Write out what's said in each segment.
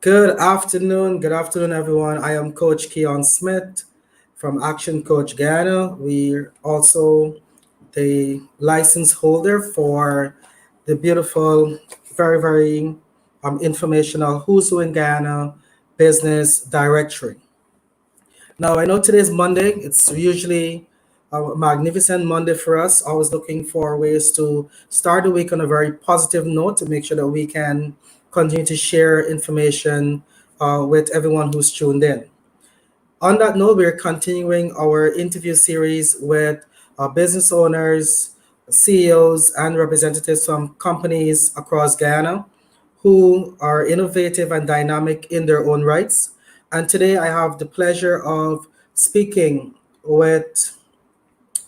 Good afternoon, everyone. I am Coach Keon Smith from Action Coach Guyana. We're also the license holder for the beautiful, very informational Who's Who in Guyana business directory. Now, I know today's Monday. It's usually a magnificent Monday for us. Always looking for ways to start the week on a very positive note to make sure that we can continue to share information with everyone who's tuned in. On that note, we're continuing our interview series with business owners, CEOs, and representatives from companies across Guyana who are innovative and dynamic in their own rights. And today I have the pleasure of speaking with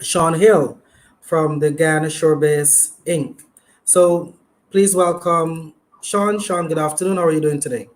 Sean Hill from the Guyana Shorebase Inc. So please welcome Sean. Sean, good afternoon. How are you doing today?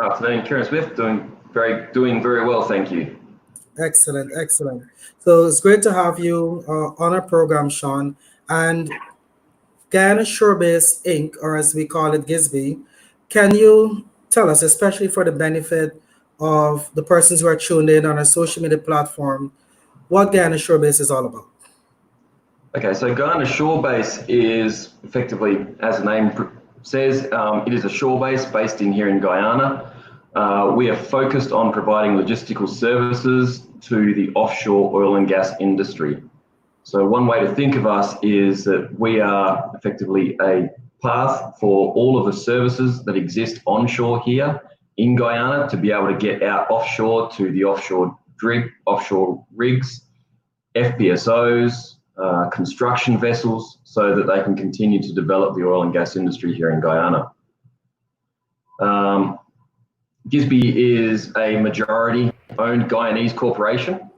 Afternoon, Kieran Smith. Doing very well, thank you. Excellent. So it's great to have you on our program, Sean. And Guyana Shorebase Inc., or as we call it, GISB, can you tell us, especially for the benefit of the persons who are tuned in on our social media platform, what Guyana Shorebase is all about? Okay, so Guyana Shorebase is effectively, as the name says, it is a shore base based in here in Guyana. We are focused on providing logistical services to the offshore oil and gas industry. So one way to think of us is that we are effectively a path for all of the services that exist onshore here in Guyana to be able to get out offshore to the offshore rigs, FPSOs, construction vessels, so that they can continue to develop the oil and gas industry here in Guyana. GISB is a majority-owned Guyanese corporation.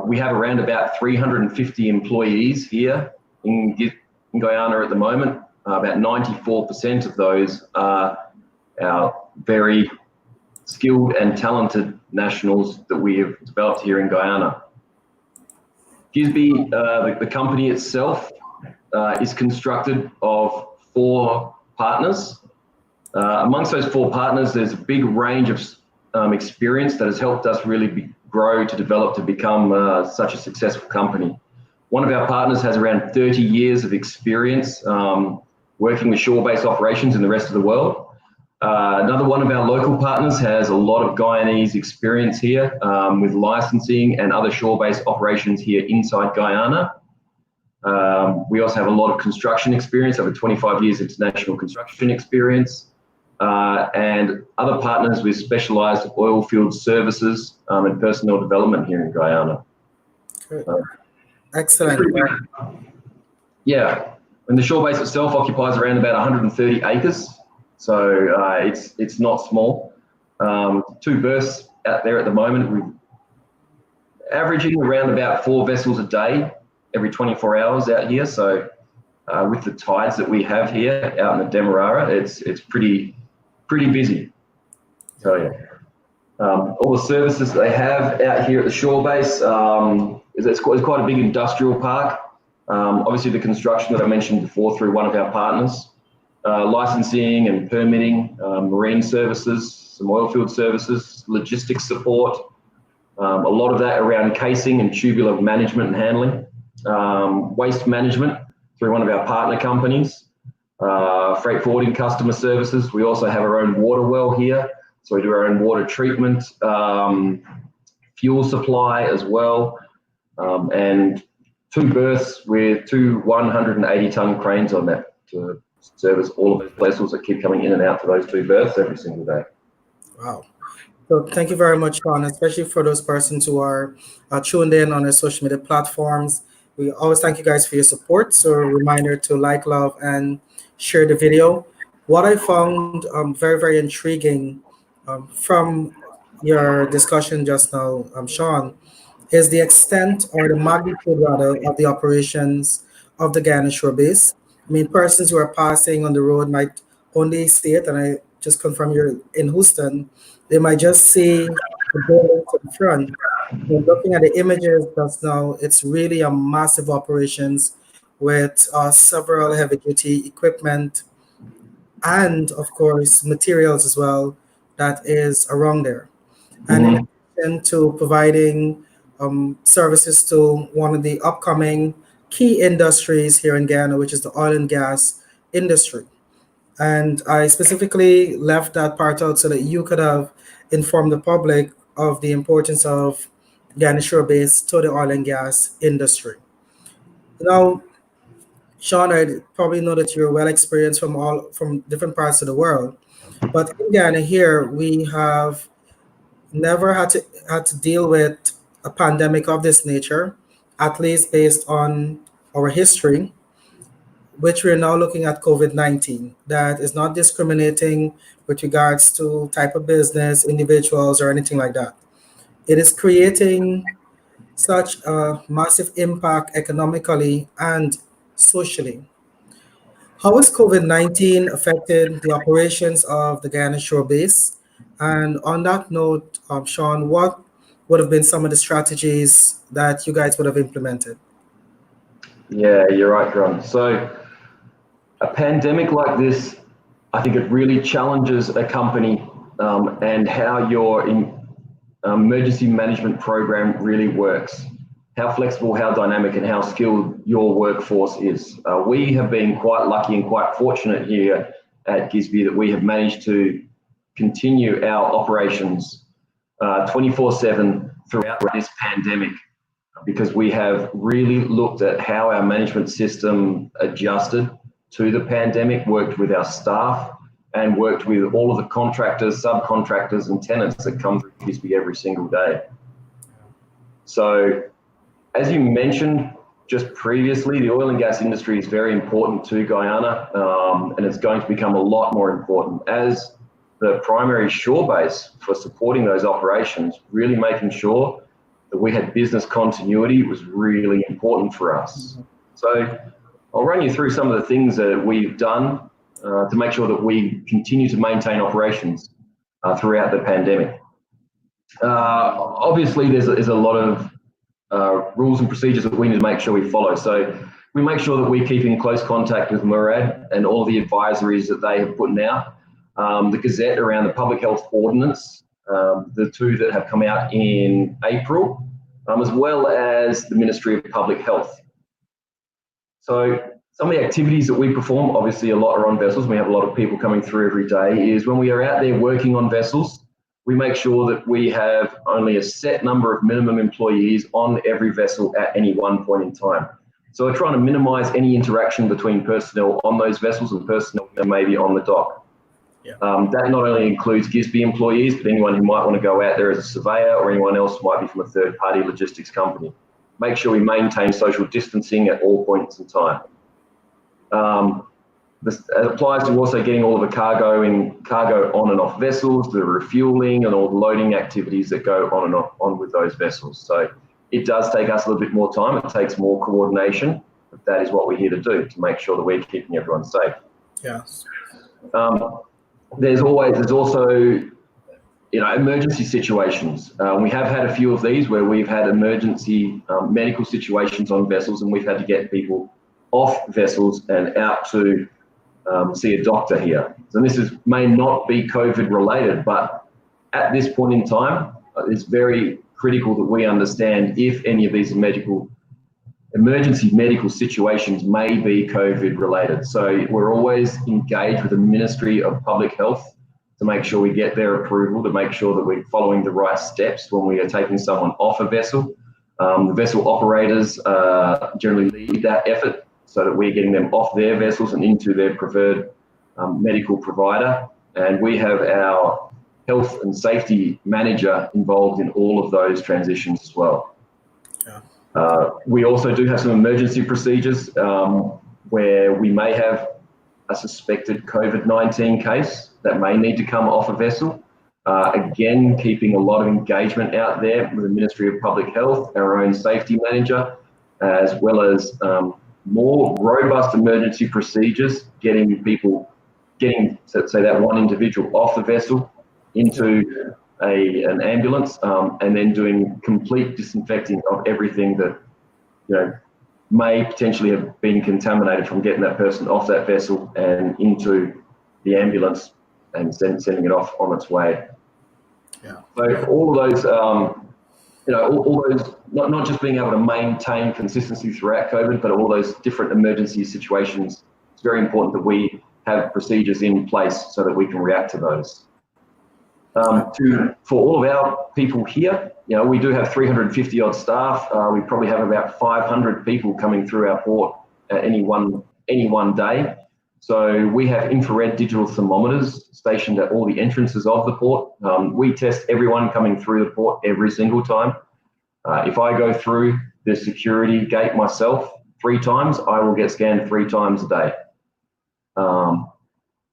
We have around about 350 employees here in Guyana at the moment. About 94% of those are our very skilled and talented nationals that we have developed here in Guyana. GISB, the company itself, is constructed of 4 partners. Amongst those 4 partners, there's a big range of experience that has helped us really grow to develop to become such a successful company. One of our partners has around 30 years of experience working with shore-based operations in the rest of the world. Another one of our local partners has a lot of Guyanese experience here with licensing and other shore-based operations here inside Guyana. We also have a lot of construction experience, over 25 years international construction experience. And other partners with specialized oil field services and personnel development here in Guyana. Excellent. Yeah, and the shore base itself occupies around about 130 acres, so it's not small. 2 berths out there at the moment. We're averaging around about 4 vessels a day every 24 hours out here. So with the tides that we have here out in the Demerara, it's pretty busy. So yeah, all the services that they have out here at the shore base it's quite a big industrial park. Obviously the construction that I mentioned before through one of our partners, licensing and permitting, marine services, some oil field services, logistics support, a lot of that around casing and tubular management and handling, waste management through one of our partner companies, freight forwarding customer services. We also have our own water well here, so we do our own water treatment, fuel supply as well, and 2 berths with 2 180-ton cranes on that to service all of the vessels that keep coming in and out to those 2 berths every single day. Wow. So thank you very much, Sean, especially for those persons who are tuned in on our social media platforms. We always thank you guys for your support. So a reminder to like, love, and share the video. What I found very intriguing from your discussion just now, Sean, is the extent or the magnitude rather of the operations of the Guyana Shore Base. I mean, persons who are passing on the road might only see it, and I just confirm you're in Houston, they might just see the building to the front. But looking at the images just now, it's really a massive operations with several heavy duty equipment and of course materials as well that is around there. And in Hmm. addition to providing services to one of the upcoming key industries here in Ghana, which is the oil and gas industry. And I specifically left that part out so that you could have informed the public of the importance of Ghana shore base to the oil and gas industry. Now, Sean, I probably know that you're well experienced from different parts of the world, but in Ghana here we have never had to deal with a pandemic of this nature, at least based on our history, which we're now looking at COVID-19, that is not discriminating with regards to type of business, individuals, or anything like that. It is creating such a massive impact economically and socially. How has COVID-19 affected the operations of the Guyana Shore Base? And on that note, Sean, what would have been some of the strategies that you guys would have implemented? Yeah, you're right, John. So a pandemic like this, I think it really challenges a company and how your emergency management program really works, how flexible, how dynamic, and how skilled your workforce is. We have been quite lucky and quite fortunate here at Gisby that we have managed to continue our operations 24/7 throughout this pandemic because we have really looked at how our management system adjusted to the pandemic, worked with our staff, and worked with all of the contractors, subcontractors, and tenants that come through Gisby every single day. So, as you mentioned just previously, the oil and gas industry is very important to Guyana, and it's going to become a lot more important as the primary shore base for supporting those operations. Really making sure that we had business continuity was really important for us. So I'll run you through some of the things that we've done to make sure that we continue to maintain operations throughout the pandemic. Obviously, there's a lot of rules and procedures that we need to make sure we follow. So we make sure that we keep in close contact with Murad and all the advisories that they have put out. The Gazette around the public health ordinance, the two that have come out in April, as well as the Ministry of Public Health. So some of the activities that we perform, obviously a lot are on vessels. We have a lot of people coming through every day, is when we are out there working on vessels, we make sure that we have only a set number of minimum employees on every vessel at any one point in time. So we're trying to minimize any interaction between personnel on those vessels and personnel that may be on the dock. Yeah. That not only includes Gisby employees, but anyone who might want to go out there as a surveyor or anyone else who might be from a third-party logistics company. Make sure we maintain social distancing at all points in time. This applies to also getting all of the cargo on and off vessels, the refueling and all the loading activities that go on and on with those vessels. So it does take us a little bit more time. It takes more coordination, but that is what we're here to do, to make sure that we're keeping everyone safe. Yes. There's also emergency situations. We have had a few of these where we've had emergency medical situations on vessels, and we've had to get people off vessels and out to see a doctor here. So may not be COVID related, but at this point in time, it's very critical that we understand if any of these emergency medical situations may be COVID related. So we're always engaged with the Ministry of Public Health to make sure we get their approval, to make sure that we're following the right steps when we are taking someone off a vessel. The vessel operators generally lead that effort so that we're getting them off their vessels and into their preferred medical provider. And we have our health and safety manager involved in all of those transitions as well. Yeah. We also do have some emergency procedures where we may have a suspected COVID-19 case that may need to come off a vessel. Again, keeping a lot of engagement out there with the Ministry of Public Health, our own safety manager, as well as more robust emergency procedures, getting say that one individual off the vessel into an ambulance, and then doing complete disinfecting of everything that may potentially have been contaminated from getting that person off that vessel and into the ambulance and sending it off on its way. Yeah. So all of those, all those, not just being able to maintain consistency throughout COVID, but all those different emergency situations, it's very important that we have procedures in place so that we can react to those. For all of our people here, we do have 350 odd staff. We probably have about 500 people coming through our port at any one day. So we have infrared digital thermometers stationed at all the entrances of the port. We test everyone coming through the port every single time. If I go through the security gate myself 3 times, I will get scanned 3 times a day.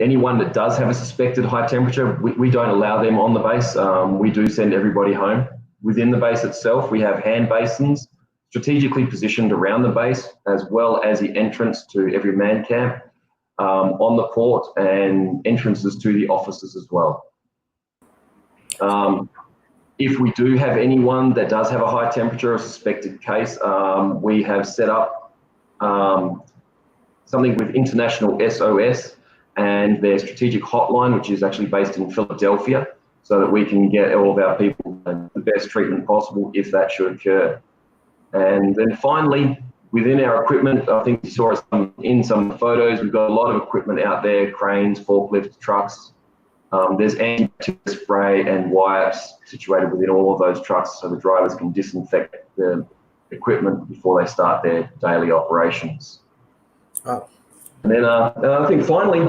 Anyone that does have a suspected high temperature, we don't allow them on the base. We do send everybody home. Within the base itself, we have hand basins strategically positioned around the base, as well as the entrance to every man camp on the port and entrances to the offices as well. If we do have anyone that does have a high temperature or suspected case, we have set up something with International SOS and their strategic hotline, which is actually based in Philadelphia, so that we can get all of our people the best treatment possible if that should occur. And then finally, within our equipment, I think you saw us in some photos, we've got a lot of equipment out there, cranes, forklifts, trucks. There's antibacterial spray and wipes situated within all of those trucks so the drivers can disinfect the equipment before they start their daily operations. Oh. And then I think finally,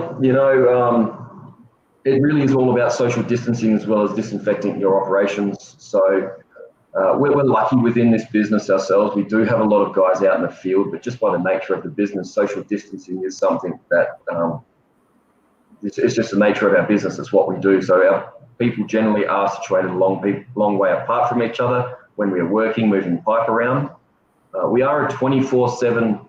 it really is all about social distancing as well as disinfecting your operations. So we're lucky within this business ourselves. We do have a lot of guys out in the field, but just by the nature of the business, social distancing is something that it's just the nature of our business. It's what we do. So our people generally are situated a long way apart from each other when we are working, moving pipe around. We are a 24/7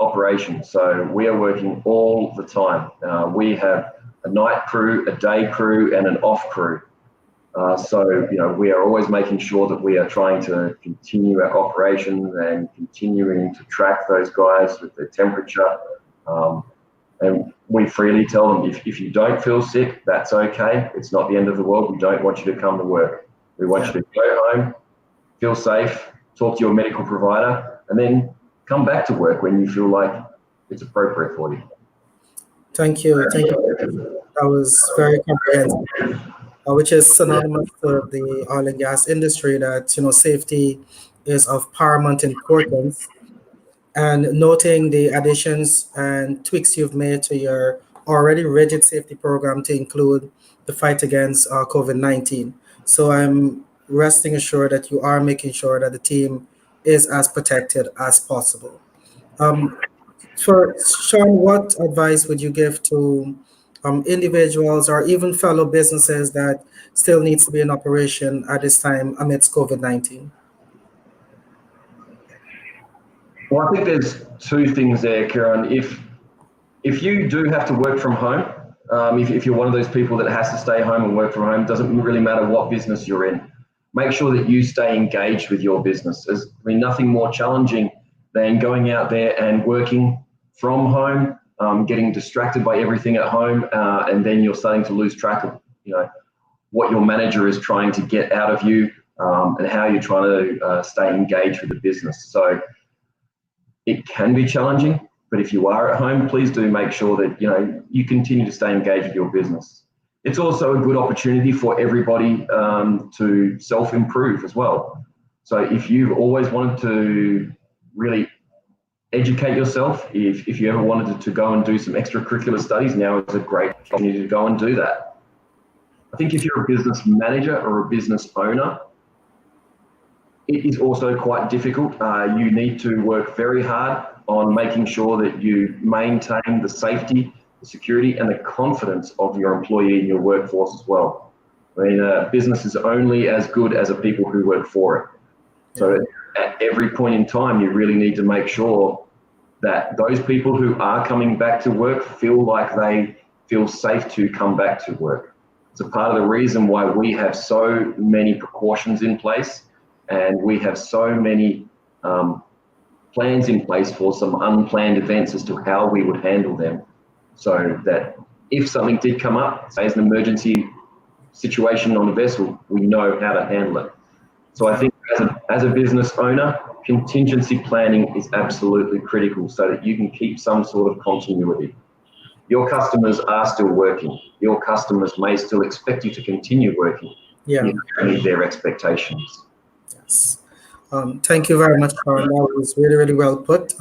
operation, so we are working all the time. We have a night crew, a day crew, and an off crew. So we are always making sure that we are trying to continue our operations and continuing to track those guys with their temperature. And we freely tell them, if you don't feel sick, that's okay. It's not the end of the world. We don't want you to come to work. We want you to go home, feel safe, talk to your medical provider, and then come back to work when you feel like it's appropriate for you. Thank you. That was very comprehensive, which is synonymous to the oil and gas industry, that safety is of paramount importance. And noting the additions and tweaks you've made to your already rigid safety program to include the fight against COVID-19. So I'm resting assured that you are making sure that the team is as protected as possible. For Sean, what advice would you give to individuals or even fellow businesses that still needs to be in operation at this time amidst COVID-19? Well, I think there's 2 things there, Kieran. If you do have to work from home, if you're one of those people that has to stay home and work from home, doesn't really matter what business you're in. Make sure that you stay engaged with your business. There's nothing more challenging than going out there and working from home, getting distracted by everything at home, and then you're starting to lose track of what your manager is trying to get out of you, and how you're trying to stay engaged with the business. So it can be challenging, but if you are at home, please do make sure that you continue to stay engaged with your business. It's also a good opportunity for everybody to self-improve as well. So if you've always wanted to really educate yourself, if you ever wanted to go and do some extracurricular studies, now is a great opportunity to go and do that. I think if you're a business manager or a business owner, it is also quite difficult. You need to work very hard on making sure that you maintain the safety, the security, and the confidence of your employee and your workforce as well. I mean, a business is only as good as the people who work for it. So at every point in time, you really need to make sure that those people who are coming back to work feel like they feel safe to come back to work. It's a part of the reason why we have so many precautions in place, and we have so many plans in place for some unplanned events as to how we would handle them, so that if something did come up, say as an emergency situation on a vessel, we know how to handle it. So I think as a business owner, contingency planning is absolutely critical so that you can keep some sort of continuity. Your customers are still working. Your customers may still expect you to continue working. Yeah. You have to meet their expectations. Yes. Thank you very much, Sean. That was really, really well put.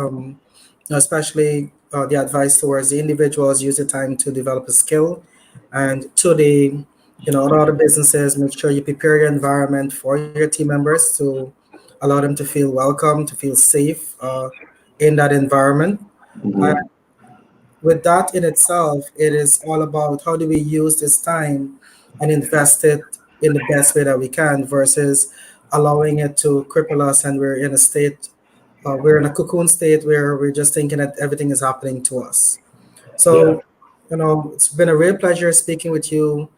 Especially the advice towards the individuals use the time to develop a skill, and to the a lot of businesses, make sure you prepare your environment for your team members to allow them to feel welcome, to feel safe in that environment. Mhm. With that in itself, it is all about how do we use this time and invest it in the best way that we can versus allowing it to cripple us and we're in a state, we're in a cocoon state where we're just thinking that everything is happening to us. Yeah. So, it's been a real pleasure speaking with you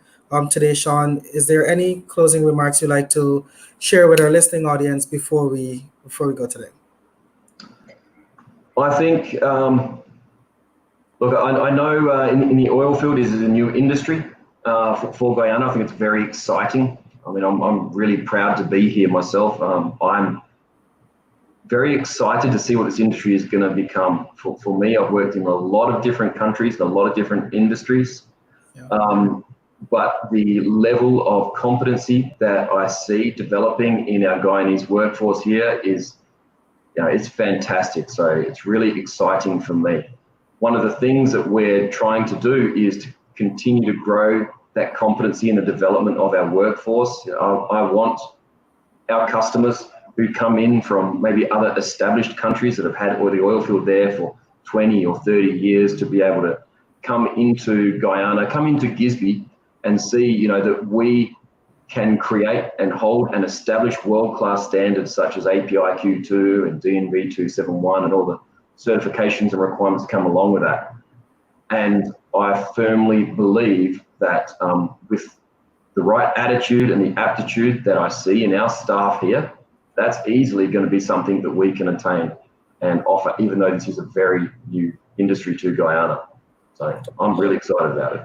today, Sean. Is there any closing remarks you'd like to share with our listening audience before we go today? I think, look, I know in the oil field is a new industry for Guyana. I think it's very exciting. I mean, I'm really proud to be here myself. I'm very excited to see what this industry is going to become. For me, I've worked in a lot of different countries, and a lot of different industries. Yeah. But the level of competency that I see developing in our Guyanese workforce here is, it's fantastic. So it's really exciting for me. One of the things that we're trying to do is to continue to grow that competency in the development of our workforce. I want our customers who come in from maybe other established countries that have had the oil field there for 20 or 30 years to be able to come into Guyana, come into Gisby and see, that we can create and hold and establish world-class standards such as API Q2 and DNV 271 and all the certifications and requirements that come along with that. And I firmly believe that with the right attitude and the aptitude that I see in our staff here, that's easily going to be something that we can attain and offer, even though this is a very new industry to Guyana. So I'm really excited about it.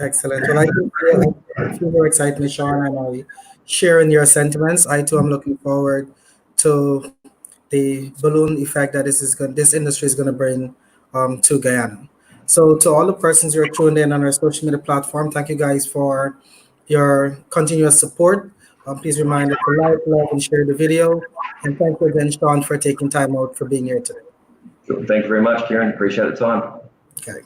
Excellent. Well, I feel your excitement, Sean, and I share in your sentiments. I too am looking forward to the balloon effect that this industry is going to bring to Guyana. So, to all the persons who are tuned in on our social media platform, thank you guys for your continuous support. Please remind us to like, love, and share the video. And thank you again, Sean, for taking time out for being here today. Thank you very much, Kieran. Appreciate the time. Okay.